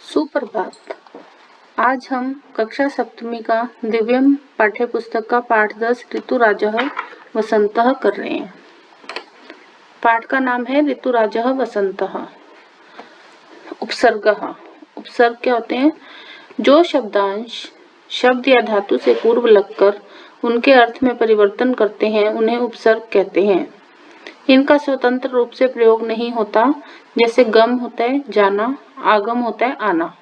सुप्रभात। आज हम कक्षा सप्तमी का दिव्यम पाठ्य पुस्तक का पाठ 10 ऋतुराजः वसंतः कर रहे हैं। पाठ का नाम है ऋतुराजः वसंतः। उपसर्गः। उपसर्ग क्या होते हैं? जो शब्दांश शब्द या धातु से पूर्व लगकर उनके अर्थ में परिवर्तन करते हैं उन्हें उपसर्ग कहते हैं। इनका स्वतंत्र रूप से प्रयोग नहीं होता, जैसे गम होता है जाना, आगम होता है आना।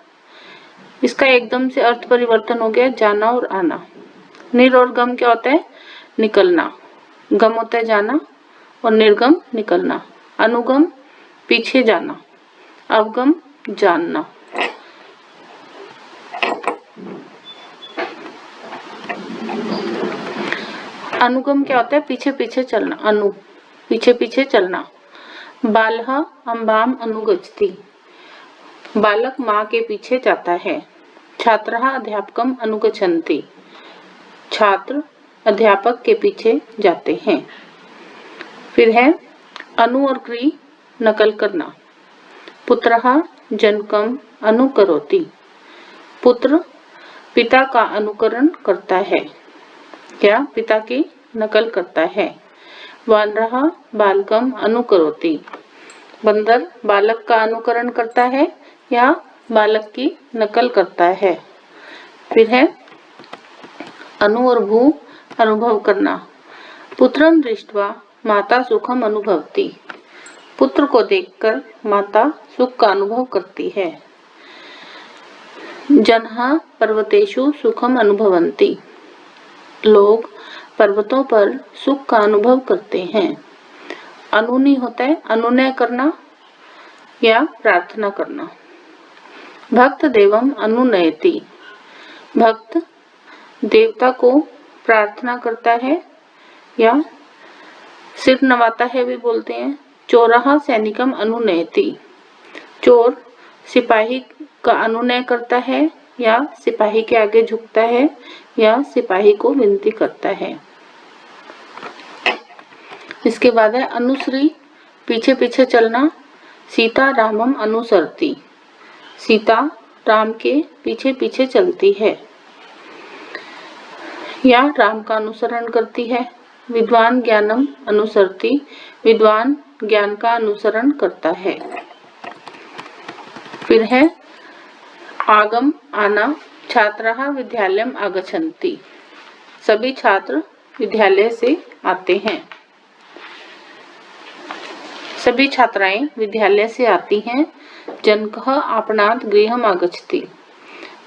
इसका एकदम से अर्थ परिवर्तन हो गया जाना और आना। निर और गम क्या होता है? निकलना। गम होता है जाना और निर्गम निकलना। अनुगम पीछे जाना, अवगम जानना। अनुगम क्या होता है? पीछे पीछे चलना। अनु पीछे पीछे चलना। बालः अम्बाम अनुगच्छति। बालक माँ के पीछे जाता है। छात्रः अध्यापकम अनुगच्छन्ति। छात्र अध्यापक के पीछे जाते हैं। फिर है अनु और क्री नकल करना। पुत्रः जनकम अनुकरोति। पुत्र पिता का अनुकरण करता है या पिता की नकल करता है। वानरः बालकम अनुकरोति। बंदर बालक का अनुकरण करता है या बालक की नकल करता है। फिर है अनु और भू अनुभव करना। पुत्रं दृष्ट्वा माता सुखम अनुभवति। पुत्र को देखकर माता सुख का अनुभव करती है। जनः पर्वतेषु सुखम अनुभवन्ति। लोग पर्वतों पर सुख का अनुभव करते हैं। अनुनी होता है अनुनय करना या प्रार्थना करना। भक्त देवम अनुनयति। भक्त देवता को प्रार्थना करता है या सिर नवाता है भी बोलते हैं। चोरः सैनिकम अनुनयति। चोर सिपाही का अनुनय करता है या सिपाही के आगे झुकता है या सिपाही को विनती करता है। इसके बाद है अनुश्री पीछे पीछे चलना। सीता रामम अनुसरती। सीता राम के पीछे पीछे चलती है या राम का अनुसरण करती है। विद्वान ज्ञानम अनुसरती। विद्वान ज्ञान का अनुसरण करता है। फिर है आगम आना। छात्रः विद्यालयम आगच्छन्ति। सभी छात्र विद्यालय से आते हैं। सभी छात्राएं विद्यालय से आती हैं। जनकः आपणात् गृहम् आगच्छति।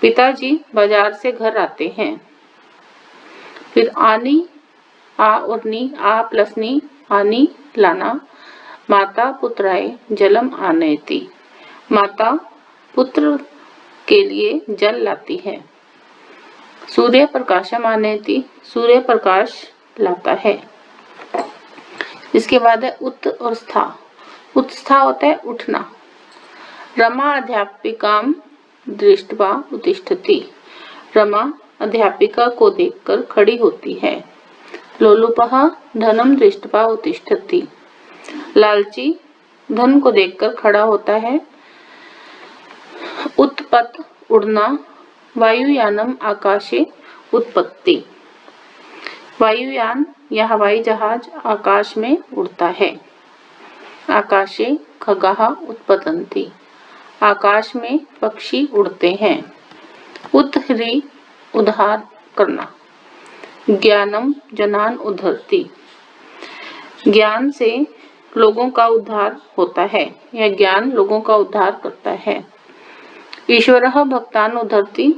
पिताजी बाजार से घर आते हैं। फिर आनी आ और नी आ प्लस नी आनी लाना। माता पुत्राय जलम आनयति। माता पुत्र के लिए जल लाती है। सूर्य प्रकाशम आनयति। सूर्य प्रकाश लाता है। इसके बाद है उत और स्था। उत्स्था होता है उठना। रमा अध्यापिकाम दृष्ट्वा उत्तिष्ठति। रमा अध्यापिका को देखकर खड़ी होती है। लोलुपः धनम दृष्ट्वा उत्तिष्ठति। लालची धन को देखकर खड़ा होता है। उत्पत उड़ना। वायुयानम आकाशे उत्पत्ति। वायुयान या हवाई जहाज आकाश में उड़ता है। आकाशे खगाः उत्पतन्ति। आकाश में पक्षी उड़ते हैं। उद्धरि उद्धार करना। ज्ञानम जनान उद्धरति। ज्ञान से लोगों का उद्धार होता है या ज्ञान लोगों का उद्धार करता है। ईश्वरः भक्तान उद्धरति।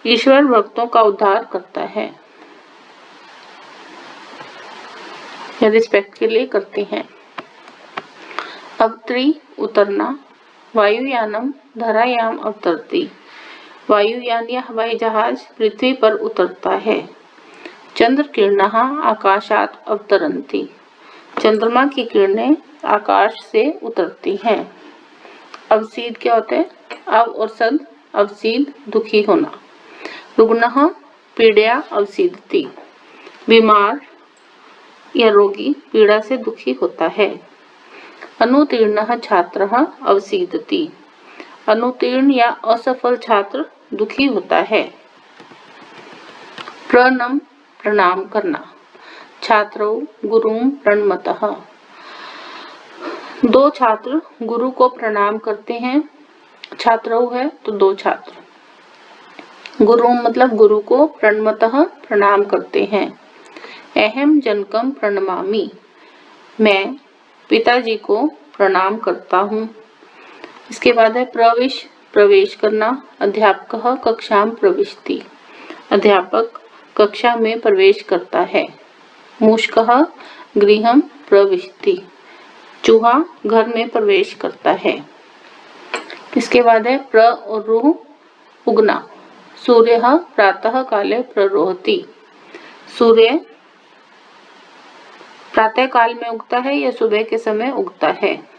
ईश्वर भक्तों का उद्धार करता है या रिस्पेक्ट के लिए करते हैं। अवतरी उतरना। वायुयानम धरायाम अवतरति। वायुयान या हवाई जहाज पृथ्वी पर उतरता है। चंद्र किरणः आकाशात अवतरन्ति। चंद्रमा की किरणें आकाश से उतरती हैं। अवसीद क्या होता है? अव और सद अवसीद दुखी होना। रुग्णः पीड़या अवसीदति। बीमार या रोगी पीड़ा से दुखी होता है। अनुतीर्णः छात्रः अवसीदति। अनुत्तीर्ण या असफल छात्र दुखी होता है। प्रणाम प्रणाम करना। छात्रौ गुरुं प्रणमतः। दो छात्र गुरु को प्रणाम करते हैं। छात्रौ है तो दो छात्र। गुरु मतलब गुरु को प्रणमतः प्रणाम करते हैं। अहम जनकम प्रणमामि। मैं पिताजी को प्रणाम करता हूँ। इसके बाद है प्रवेश प्रवेश करना। अध्यापकः कक्षां प्रविशति। अध्यापक कक्षा में प्रवेश करता है। मूषकः गृहं प्रविशति। चूहा घर में प्रवेश करता है। इसके बाद है प्र और रुह उगना। सूर्यः प्रातः काले प्ररोहति। सूर्य प्रातः काल में उगता है या सुबह के समय उगता है।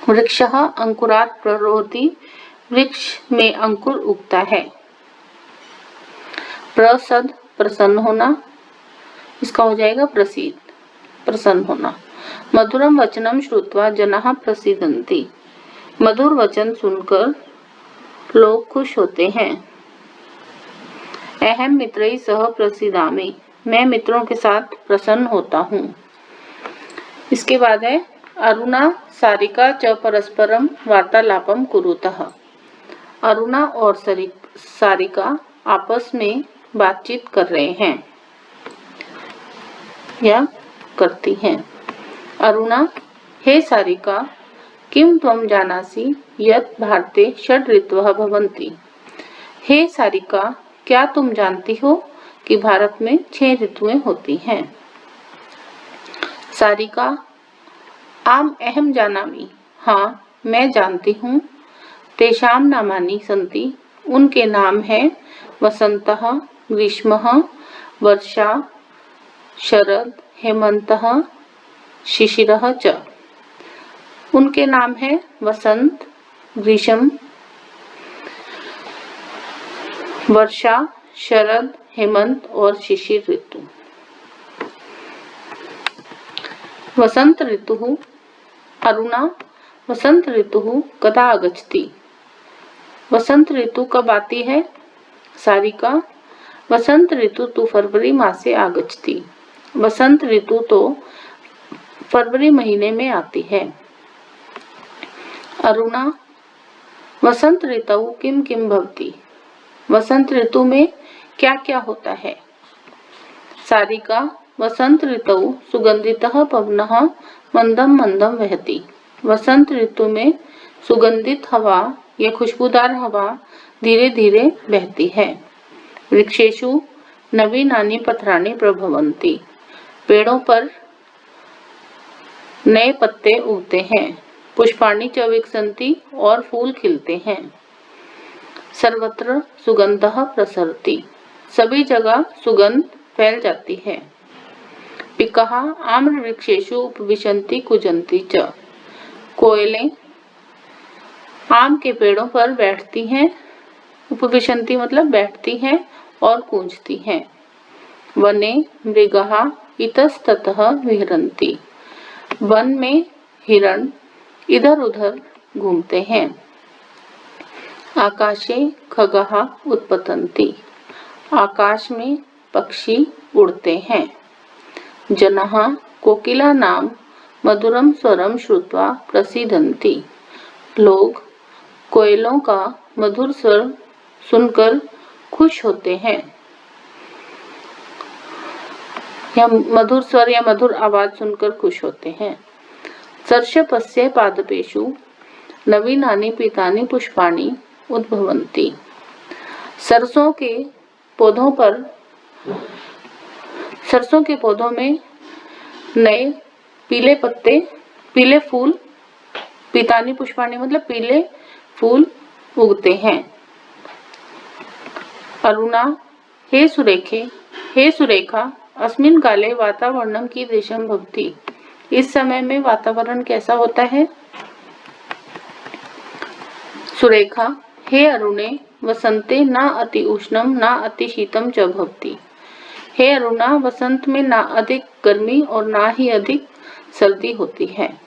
वृक्षः अंकुरात् प्ररोहति। वृक्ष में अंकुर उगता है। प्रसद प्रसन्न होना। इसका हो जाएगा प्रसीद प्रसन्न होना। मधुरम वचनम श्रुत्वा जनाः प्रसीदन्ति। मधुर वचन सुनकर लोग खुश होते हैं। अहम मित्रैः सह प्रसीदामि। मैं मित्रों के साथ प्रसन्न होता हूँ। इसके बाद है अरुणा सारिका च परस्परम वार्तालापम कुरुतः। अरुणा और सारिका आपस में बातचीत कर रहे हैं या करती हैं। अरुणा हे सारिका किम त्वं जानासि यत् भारते षड् ऋतवः भवन्ति। हे सारिका क्या तुम जानती हो कि भारत में 6 ऋतुएं होती हैं। सारिका आम अहम जानामि। हाँ मैं जानती हूँ। तेषां नामानि सन्ति। उनके नाम हैं वसंतः ग्रीष्मः वर्षा शरद हेमंतः शिशिरः च। उनके नाम है वसंत ग्रीष्म वर्षा शरद हेमंत और शिशिर ऋतु। वसंत ऋतुः अरुणा वसंत ऋतुः कदा आगच्छति। वसंत ऋतु कब आती है। सारिका वसंत ऋतु तो फरवरी मासे आगच्छति। वसंत ऋतु तो फरवरी महीने में आती है। अरुणा वसंत ऋतौ किम किम भवति। वसंत ऋतु में क्या क्या होता है। सारिका वसंत ऋतौ सुगंधितः पवनः मंदम मंदम वहति। वसंत ऋतु में सुगंधित हवा या खुशबूदार हवा धीरे धीरे बहती है। वृक्षेषु नवीनानि पत्राणि प्रभवन्ति। पेड़ों पर नए पत्ते उगते हैं। पुष्पाणि च विकसन्ति और फूल खिलते हैं। सर्वत्र सुगंधः प्रसरति। सभी जगह सुगंध फैल जाती है। पिकाः आम्र वृक्षेषु उपविशन्ति कूजन्ति च। कोयलें आम के पेड़ों पर बैठती हैं। उपविशन्ति मतलब बैठती हैं और कूंजती हैं। वने मृगाः इतस्ततः विहरन्ति। वन में हिरण इधर उधर घूमते हैं। आकाशे खगाः उत्पतन्ति। आकाश में पक्षी उड़ते हैं। जनाः कोकिलानां मधुरम स्वरम श्रुत्वा प्रसीदन्ति। लोग कोयलों का मधुर स्वर सुनकर खुश होते हैं या मधुर स्वर या मधुर आवाज सुनकर खुश होते हैं। सर्षपस्य पादपेषु नवीनानि पीतानि पुष्पाणि उद्भवन्ति। सरसों के पौधों में नए पीले पत्ते पीले फूल पीतानी पुष्पाणि मतलब पीले फूल उगते हैं। अरुणा हे सुरेखा अस्मिन् काले वातावरणं कीदृशं भवति। इस समय में वातावरण कैसा होता है। सुरेखा हे अरुणे वसंते न अति उष्णम न अति शीतम च भवति। हे अरुणा वसंत में ना अधिक गर्मी और ना ही अधिक सर्दी होती है।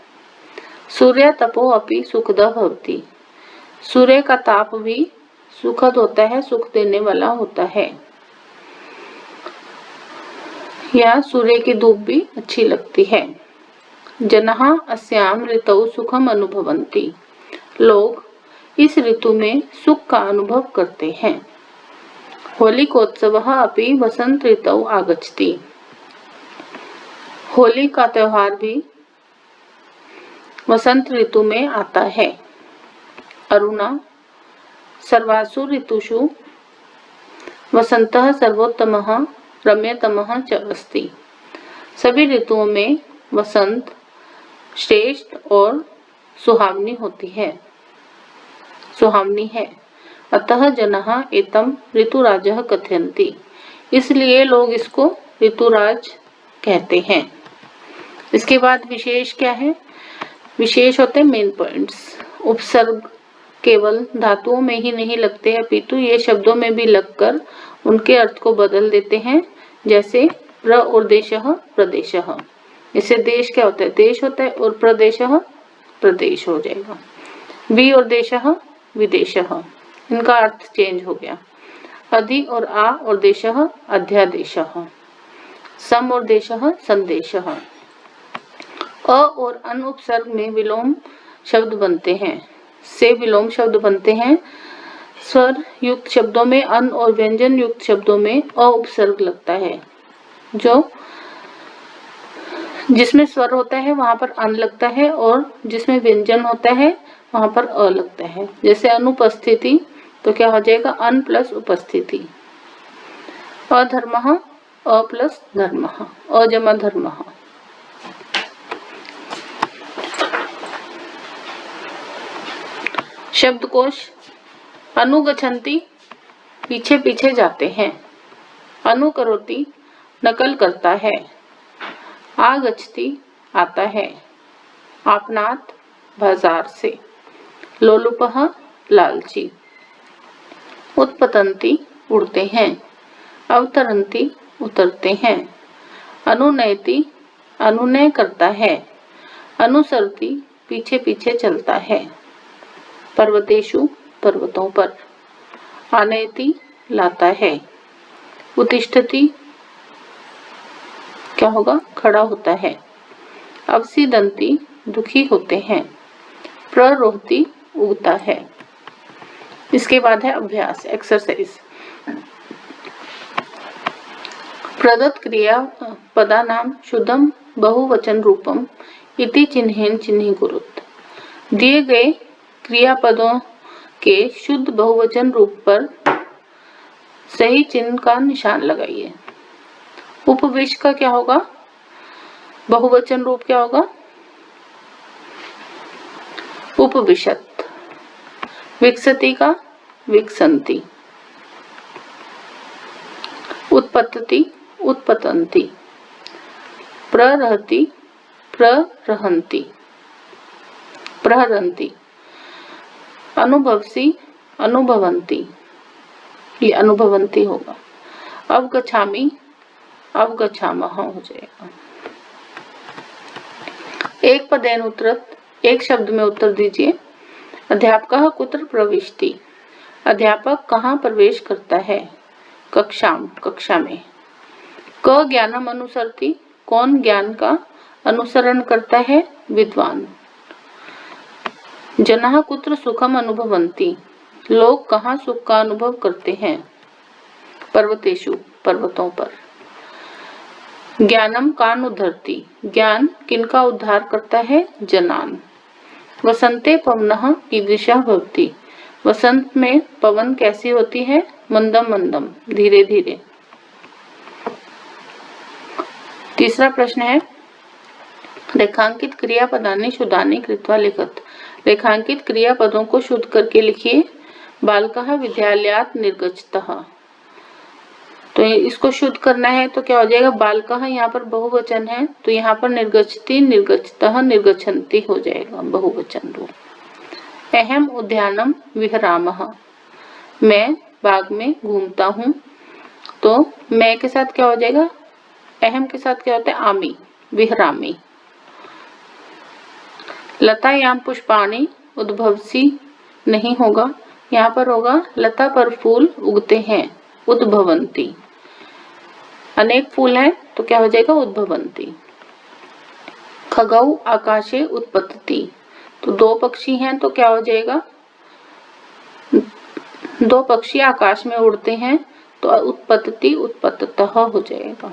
सूर्य तपो अपि सुखदः भवति। सूर्य का ताप भी सुखद होता है, सुख देने वाला होता है। या सूर्य की धूप भी अच्छी लगती है। जनः अस्याम ऋतौ सुखम अनुभवन्ति। लोग इस ऋतु में सुख का अनुभव करते हैं। होलिकोत्सवः अपि वसंत ऋतौ आगच्छति। होली का त्योहार भी वसंत ऋतु में आता है। अरुणा सर्वासु ऋतुषु वसंतः सर्वोत्तमः रम्यतमः च अस्ति। सभी ऋतुओं में वसंत श्रेष्ठ और सुहावनी होती है, सुहावनी है। अतः जनः एतं ऋतुराजः कथयन्ति। इसलिए लोग इसको ऋतुराज कहते हैं। इसके बाद विशेष क्या है? विशेष होते हैं मेन पॉइंट्स। उपसर्ग केवल धातुओं में ही नहीं लगते हैं, अपितु ये शब्दों में भी लगकर उनके अर्थ को बदल देते हैं। जैसे प्र और देशः प्रदेशः। इससे देश क्या होता है? देश होता है, और प्रदेशः प्रदेश हो जाएगा। वि और देशः विदेशः, इनका अर्थ चेंज हो गया। अधि और आ और देशः अध्यादेशः। सम और देशः संदेशः। अ और अन उपसर्ग में विलोम शब्द बनते हैं, से विलोम शब्द बनते हैं। स्वर युक्त शब्दों में अन और व्यंजन युक्त शब्दों में अ उपसर्ग लगता है। जो जिसमें स्वर होता है वहां पर अन लगता है, और जिसमें व्यंजन होता है वहां पर अ लगता है। जैसे अनुपस्थिति, तो क्या हो जाएगा? अन प्लस उपस्थिति। अधर्मः अ प्लस धर्मः, अजमा धर्मः। शब्दकोश। अनुगच्छन्ति पीछे पीछे जाते हैं। अनुकरोति नकल करता है। आगच्छति आता है। आपनात बाजार से। लोलुपः लालची। उत्पतन्ति उड़ते हैं। अवतरन्ति उतरते हैं। अनुनयति अनुनय करता है। अनुसरति पीछे पीछे चलता है। पर्वतेषु पर्वतों पर। आनयति लाता है। उत्तिष्ठति क्या होगा? खड़ा होता है। अवसीदन्ति दुखी होते हैं। प्ररोहति उगता है। इसके बाद है अभ्यास, एक्सरसाइज। प्रदत्त क्रिया पदानाम शुद्धम बहुवचन रूपम इति चिन्हेन चिन्हीकुरुत। दिए गए क्रियापदों के शुद्ध बहुवचन रूप पर सही चिन्ह का निशान लगाइए। उपविश का क्या होगा? बहुवचन रूप क्या होगा? उपविशत। विकसति का विकसन्ति। उत्पत्ति उत्पतन्ति। प्ररहति प्ररहन्ति प्रहरन्ति। अनुभवसी अनुभवन्ति, ये अनुभवन्ति होगा। अवगच्छामि अवगच्छामः हो जाएगा। एक पदेन उत्तरत, एक शब्द में उत्तर दीजिए। अध्यापकः कुत्र प्रविशति। अध्यापक कहाँ प्रवेश करता है? कक्षाम कक्षा में। क ज्ञानम अनुसरति, कौन ज्ञान का अनुसरण करता है? विद्वान। जनः कुत्र सुखम अनुभवन्ति, लोग कहाँ सुख का अनुभव करते हैं? पर्वतेषु पर्वतों पर। ज्ञानम कान उद्धरति, ज्ञान किनका उद्धार करता है? जनान। वसंते पवनः कीदृशः भवति, वसंत में पवन कैसी होती है? मंदम मंदम, धीरे धीरे। तीसरा प्रश्न है रेखांकित क्रियापदानि शुद्धानि कृत्वा लिखत। रेखांकित क्रियापदों को शुद्ध करके लिखिए। बालकः विद्यालयात् निर्गच्छतः, तो इसको शुद्ध करना है तो क्या हो जाएगा? बालकः यहाँ पर बहुवचन है, तो यहाँ पर निर्गच्छति निर्गच्छतः निर्गच्छन्ति हो जाएगा बहुवचन रूप। अहम उद्यानम विहरामः, मैं बाग में घूमता हूँ, तो मैं के साथ क्या हो जाएगा? अहम के साथ क्या होता है? आमी, विहरामी। लतायां पुष्पाणि उद्भवसि नहीं होगा, यहाँ पर होगा लता पर फूल उगते हैं, उद्भवंती। अनेक फूल हैं तो क्या हो जाएगा, उद्भवंती। खगौ आकाशे उत्पत्ति, तो दो पक्षी हैं तो क्या हो जाएगा, दो पक्षी आकाश में उड़ते हैं तो उत्पत्ति उत्पत्तः हो जाएगा।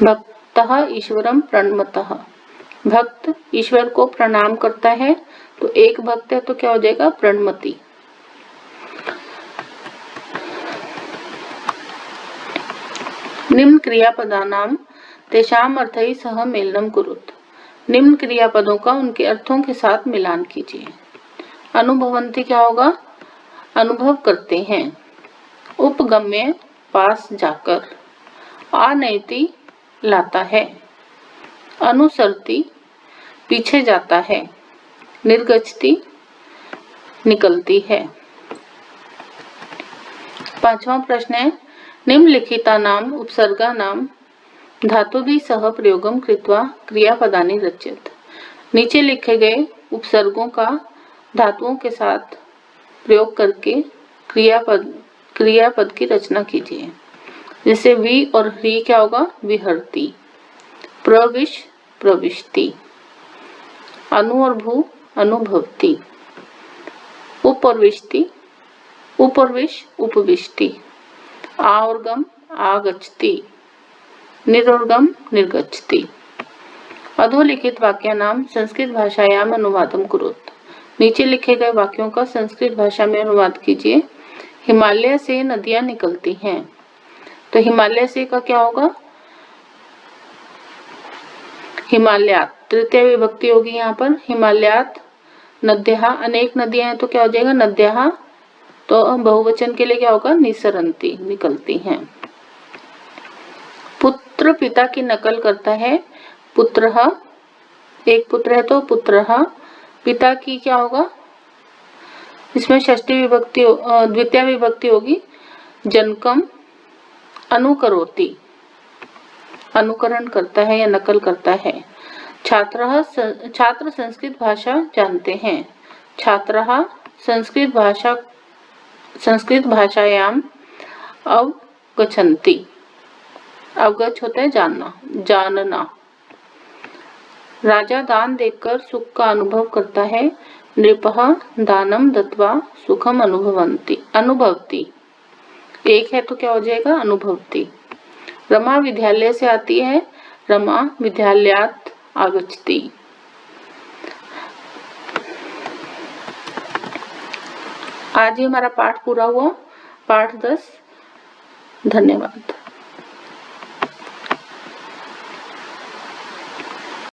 भक्तः ईश्वरं प्रणमतः, भक्त ईश्वर को प्रणाम करता है तो एक भक्त है तो क्या हो जाएगा, प्रणमति। निम्न क्रियापदानां तेषां अर्थैः सह मेलनं कुरुत, निम्न क्रियापदों का उनके अर्थों के साथ मिलान कीजिए। अनुभवंती क्या होगा, अनुभव करते हैं। उपगम्य पास जाकर, आनयति लाता है। अनुसरती पीछे जाता है। निर्गच्छति निकलती है। पांचवा प्रश्न है, निम्नलिखितानां उपसर्गानां धातुभिः सह प्रयोगं कृत्वा क्रियापदानि रचयत, नीचे लिखे गए उपसर्गों का धातुओं के साथ प्रयोग करके क्रियापद की रचना कीजिए। जैसे वी और ह्री क्या होगा, विहरती। प्रविश प्रविष्टि। अनु और भू अनुभवती। उपरविष्टि उपरविश उपविष्टि। आ और गम आगच्छति। निर और गम निर्गच्छति। अधोलिखित वाक्यानां संस्कृत भाषायाम अनुवादं कुरुत, नीचे लिखे गए वाक्यों का संस्कृत भाषा में अनुवाद कीजिए। हिमालय से नदियां निकलती हैं, तो हिमालय से का क्या होगा, हिमालयात। तृतीय विभक्ति होगी यहाँ पर, हिमालयात नद्यः, अनेक नदियां हैं तो क्या हो जाएगा, नद्यः। तो बहुवचन के लिए क्या होगा, निसरंती निकलती हैं। पुत्र पिता की नकल करता है। पुत्रः, एक पुत्र है तो पुत्रः। पिता की क्या होगा, इसमें षष्ठी विभक्ति द्वितीय विभक्ति होगी। जनकम अनुकरोति, अनुकरण करता है या नकल करता है। छात्रः, छात्र संस्कृत भाषा जानते हैं। छात्रः संस्कृत भाषायाम अवगच्छन्ति, अवगछ होता है जानना, जानना। राजा दान देकर सुख का अनुभव करता है। नृपः दानम दत्वा सुखम अनुभवती। एक है तो क्या हो जाएगा, अनुभवती। रमा विद्यालय से आती है। रमा विद्यालयात् आगच्छति। आज ही हमारा पाठ पूरा हुआ, पाठ 10। धन्यवाद।